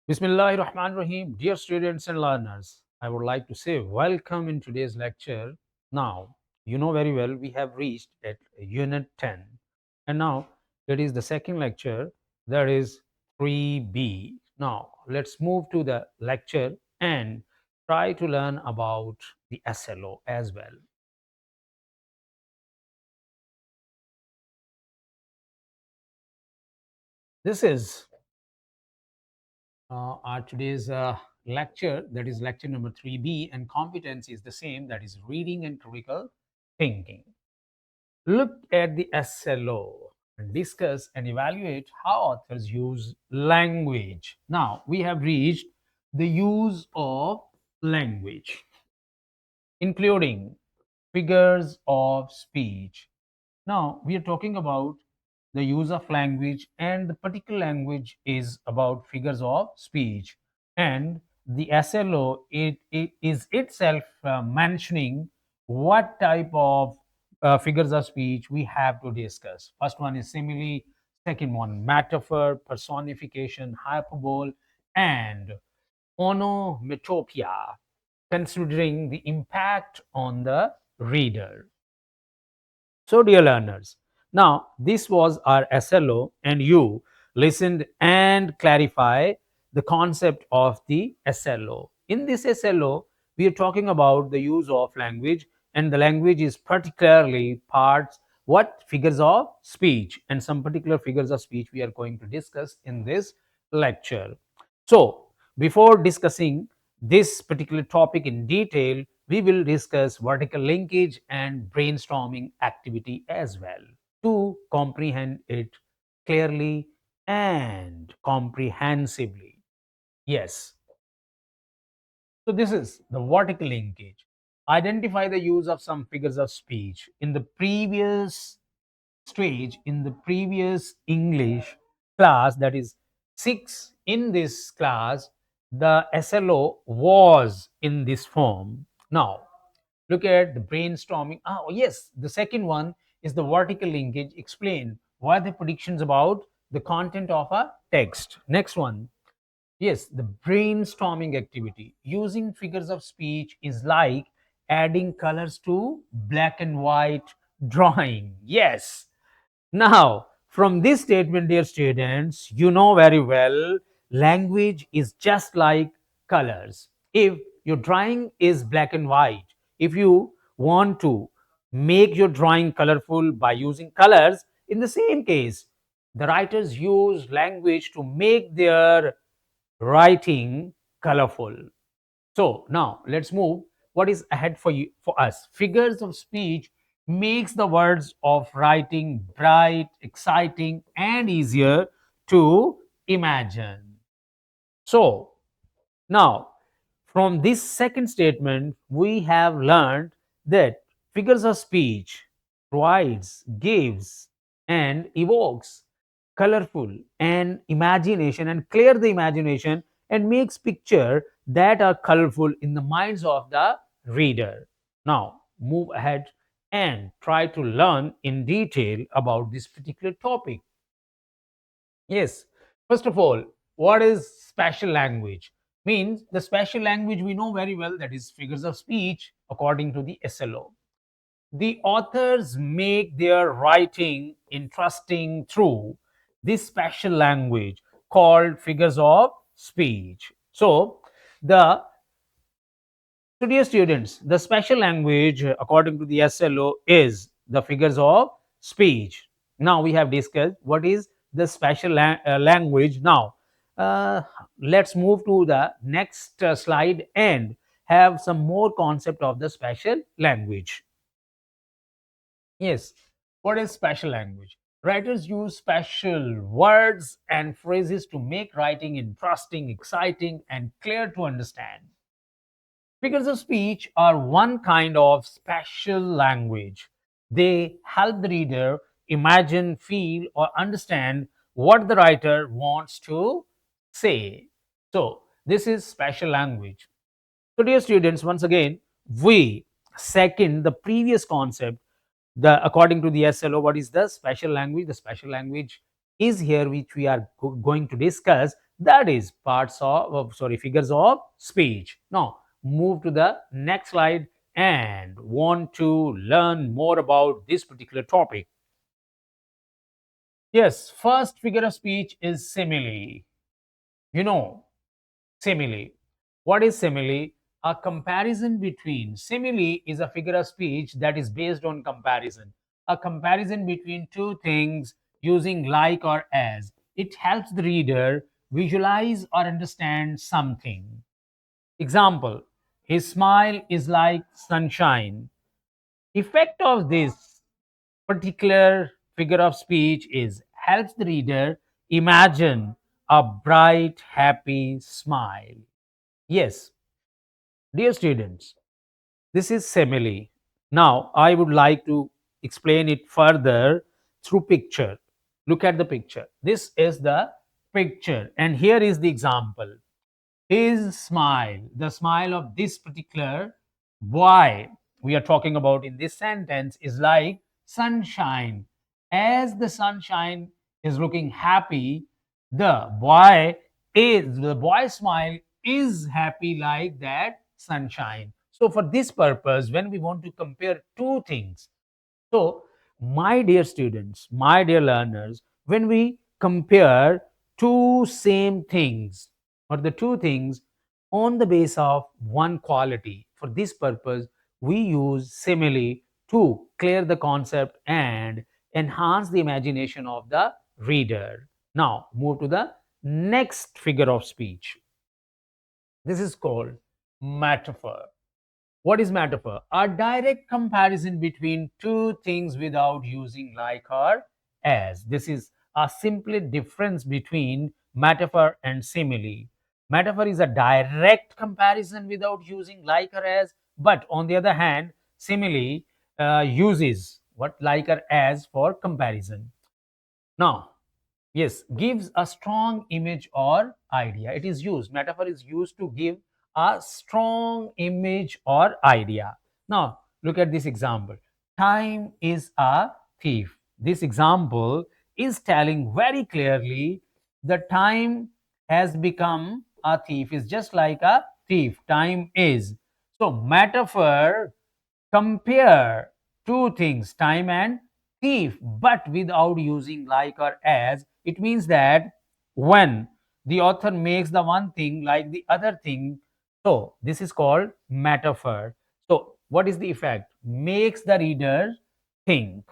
Bismillahir Rahmanir Rahim. Dear students and learners, I would like to say welcome in today's lecture. Now, you know very well we have reached at Unit 10, and now it is the second lecture, that is 3B. Now, let's move to the lecture and try to learn about the SLO as well. This is our today's lecture, that is lecture number 3B, and competence is the same, that is reading and critical thinking. Look at the SLO and discuss and evaluate how authors use language. Now, we have reached the use of language, including figures of speech. Now, we are talking about the use of language, and the particular language is about figures of speech. And the SLO, it is itself mentioning what type of figures of speech we have to discuss. First one is simile, second one metaphor, personification, hyperbole, and onomatopoeia, considering the impact on the reader. So, dear learners, now this was our SLO, and you listened and clarify the concept of the SLO. In this SLO, we are talking about the use of language, and the language is particularly parts what figures of speech, and some particular figures of speech we are going to discuss in this lecture. So, before discussing this particular topic in detail, we will discuss vertical linkage and brainstorming activity as well to comprehend it clearly and comprehensively. Yes. So this is the vertical linkage. Identify the use of some figures of speech. In the previous stage, in the previous English class, that is 6, in this class, the SLO was in this form. Now, look at the brainstorming. Oh, yes, the second one is the vertical linkage. Explain what are the predictions about the content of a text. Next one, yes, the brainstorming activity. Using figures of speech is like adding colors to black and white drawing. Yes. Now, from this statement, dear students, you know very well language is just like colors. If your drawing is black and white, if you want to make your drawing colorful by using colors, in the same case, the writers use language to make their writing colorful. So now let's move. What is ahead for you for us? Figures of speech makes the words of writing bright, exciting, and easier to imagine. So now, from this second statement, we have learned that figures of speech provides, gives, and evokes colorful and imagination and clear the imagination and makes picture that are colorful in the minds of the reader. Now, move ahead and try to learn in detail about this particular topic. Yes. First of all, what is special language? Means the special language we know very well, that is figures of speech according to the SLO. The authors make their writing interesting through this special language called figures of speech. So, dear students, the special language according to the SLO is the figures of speech. Now we have discussed what is the special language. Now, uh, let's move to the next slide and have some more concept of the special language. Yes, what is special language? Writers use special words and phrases to make writing interesting, exciting, and clear to understand. Figures of speech are one kind of special language. They help the reader imagine, feel, or understand what the writer wants to say. So, this is special language. So, dear students, once again, we second the previous concept. The according to the SLO, what is the special language? The special language is here, which we are going to discuss. That is parts of sorry, figures of speech. Now move to the next slide and want to learn more about this particular topic. Yes, first figure of speech is simile. You know, simile. What is simile? A comparison between. Simile is a figure of speech that is based on comparison. A comparison between two things using like or as. It helps the reader visualize or understand something. Example, his smile is like sunshine. Effect of this particular figure of speech is helps the reader imagine a bright, happy smile. Yes, dear students, this is simile. Now, I would like to explain it further through picture. Look at the picture. This is the picture, and here is the example. His smile, the smile of this particular boy we are talking about in this sentence, is like sunshine. As the sunshine is looking happy, the boy's smile is happy like that sunshine. So for this purpose, when we want to compare two things, so, my dear students, my dear learners, when we compare two same things or the two things on the base of one quality, for this purpose, we use simile to clear the concept and enhance the imagination of the reader. Now, move to the next figure of speech. This is called metaphor. What is metaphor? A direct comparison between two things without using like or as. This is a simple difference between metaphor and simile. Metaphor is a direct comparison without using like or as, but on the other hand, simile uses what like or as for comparison. Now, yes, gives a strong image or idea. It is used, metaphor is used to give a strong image or idea. Now, look at this example. Time is a thief. This example is telling very clearly the time has become a thief, is just like a thief. Time is. So, metaphor compare two things, time and thief, but without using like or as. It means that when the author makes the one thing like the other thing, so this is called metaphor. So what is the effect? Makes the reader think.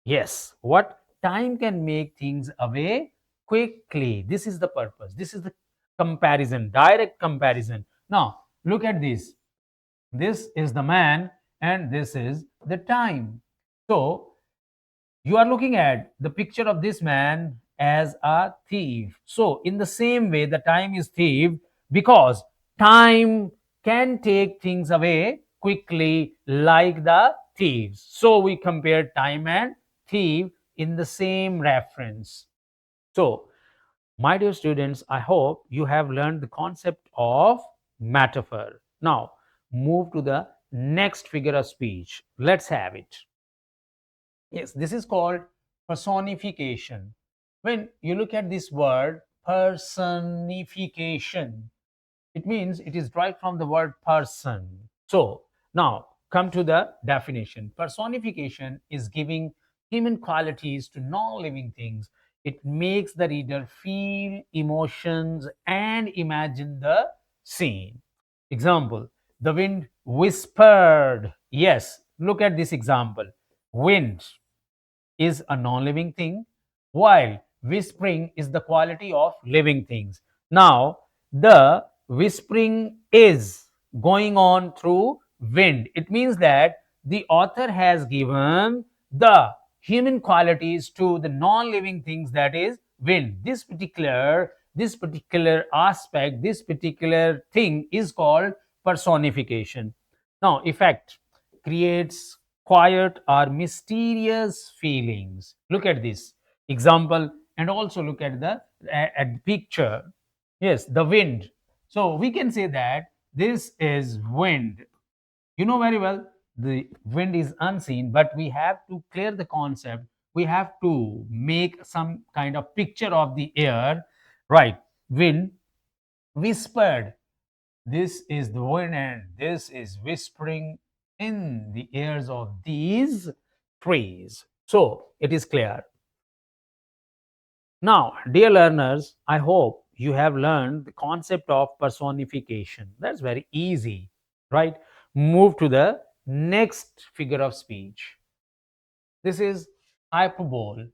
Yes, what time can make things away quickly. This is the purpose. This is the comparison, direct comparison. Now look at this. This is the man and this is the time. So you are looking at the picture of this man as a thief. So in the same way, the time is thief because time can take things away quickly like the thieves. So we compare time and thief in the same reference. So my dear students, I hope you have learned the concept of metaphor. Now, move to the next figure of speech. Let's have it. Yes, this is called personification. When you look at this word, personification, it means it is derived from the word person. So, now come to the definition. Personification is giving human qualities to non living things. It makes the reader feel emotions and imagine the scene. Example, the wind whispered. Yes, look at this example. Wind is a non living thing, while whispering is the quality of living things. Now, the whispering is going on through wind. It means that the author has given the human qualities to the non living things, that is wind. This particular aspect, this particular thing is called personification. Now, effect creates quiet or mysterious feelings. Look at this example and also look at the picture. Yes, the wind. So we can say that this is wind. You know very well the wind is unseen, but we have to clear the concept. We have to make some kind of picture of the air, right? wind whispered. This is the wind, and this is whispering in the ears of these trees. So it is clear. Now, dear learners, I hope you have learned the concept of personification. That's very easy, right? Move to the next figure of speech. This is hyperbole.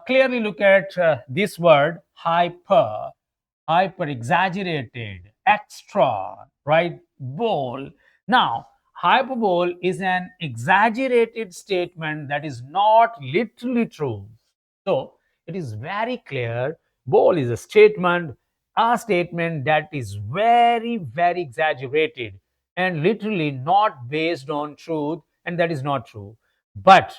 Clearly look at this word hyper exaggerated, extra, right? Bole. Now, hyperbole is an exaggerated statement that is not literally true. So, it is very clear. Bole is a statement that is very exaggerated and literally not based on truth, and that is not true. But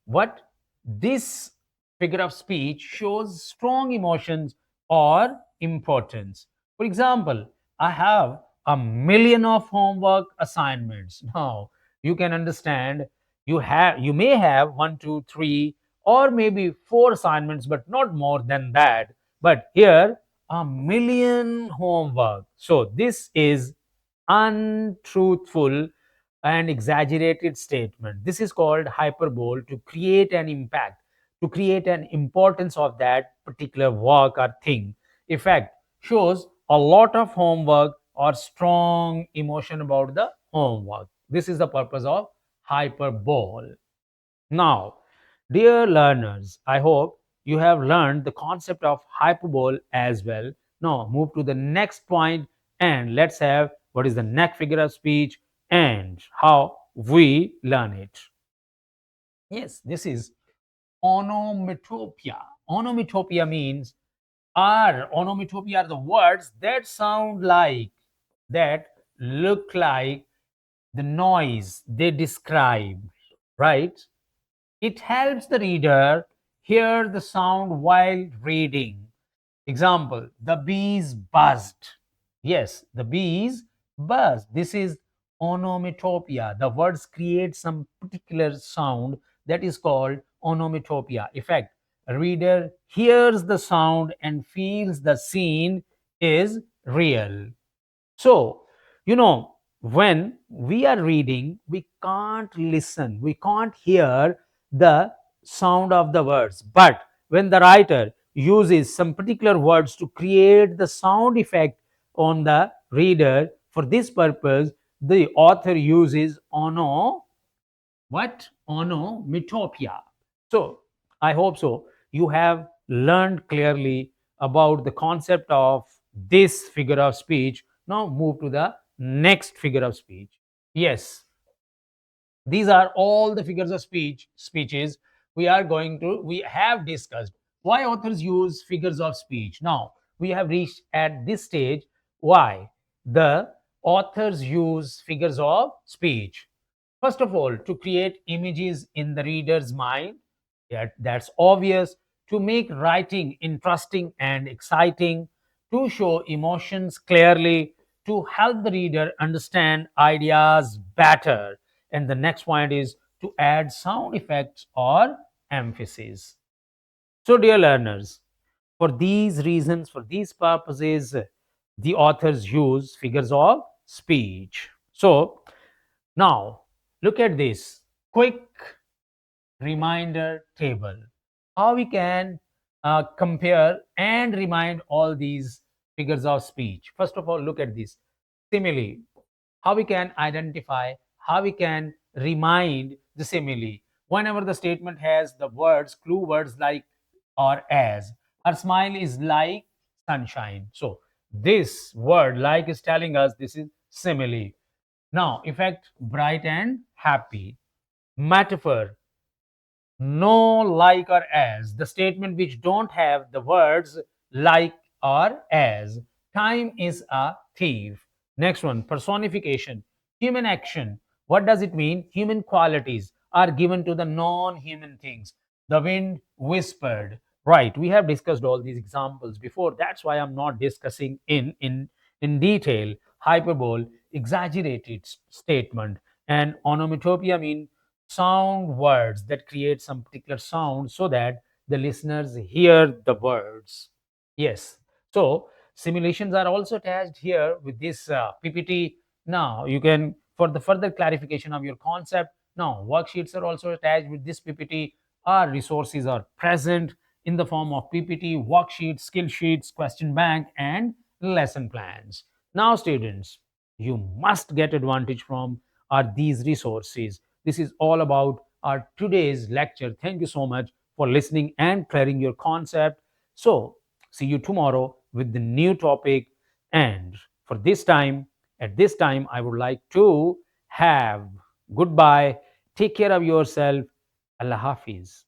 what this figure of speech shows strong emotions or importance. For example, I have a million of homework assignments. Now you can understand, you may have one, two, three, or maybe four assignments, but not more than that. But here, a million homework. So this is untruthful and exaggerated statement. This is called hyperbole to create an impact, to create an importance of that particular work or thing. Effect shows a lot of homework or strong emotion about the homework. This is the purpose of hyperbole. Now, dear learners, I hope you have learned the concept of hyperbole as well. Now, move to the next point and let's have what is the next figure of speech and how we learn it. Yes, this is onomatopoeia. Onomatopoeia means onomatopoeia are the words that sound like, that look like the noise they describe, right? It helps the reader hear the sound while reading. Example, the bees buzzed. Yes, the bees buzzed. This is onomatopoeia. The words create some particular sound that is called onomatopoeia. Effect, a reader hears the sound and feels the scene is real. So, when we are reading, we can't listen, we can't hear the sound of the words. But when the writer uses some particular words to create the sound effect on the reader, for this purpose, the author uses onomatopoeia. So, I hope so. You have learned clearly about the concept of this figure of speech. Now, move to the next figure of speech. Yes, these are all the figures of speeches we have discussed. Why authors use figures of speech? Now, we have reached at this stage why the authors use figures of speech. First of all, to create images in the reader's mind. That's obvious. To make writing interesting and exciting, to show emotions clearly, to help the reader understand ideas better. And the next point is to add sound effects or emphasis. So, dear learners, for these reasons, for these purposes, the authors use figures of speech. So, now look at this quick reminder table. How we can compare and remind all these figures of speech. First of all, look at this simile. How we can identify, how we can remind the simile. Whenever the statement has the words, clue words like or as, her smile is like sunshine. So this word like is telling us this is simile. Now, effect, bright and happy. Metaphor, no, like, or as. The statement which don't have the words like or as. Time is a thief. Next one, personification. Human action. What does it mean? Human qualities are given to the non-human things. The wind whispered. Right. We have discussed all these examples before. That's why I'm not discussing in detail. Hyperbole, exaggerated statement, and onomatopoeia mean sound words that create some particular sound so that the listeners hear the words. Yes. So simulations are also attached here with this PPT. Now you can, for the further clarification of your concept, now worksheets are also attached with this PPT. Our resources are present in the form of PPT, worksheets, skill sheets, question bank, and lesson plans. Now, students, you must get advantage from are these resources. This is all about our today's lecture. Thank you so much for listening and clearing your concept. So, see you tomorrow with the new topic. And for this time, at this time, I would like to have goodbye. Take care of yourself. Allah Hafiz.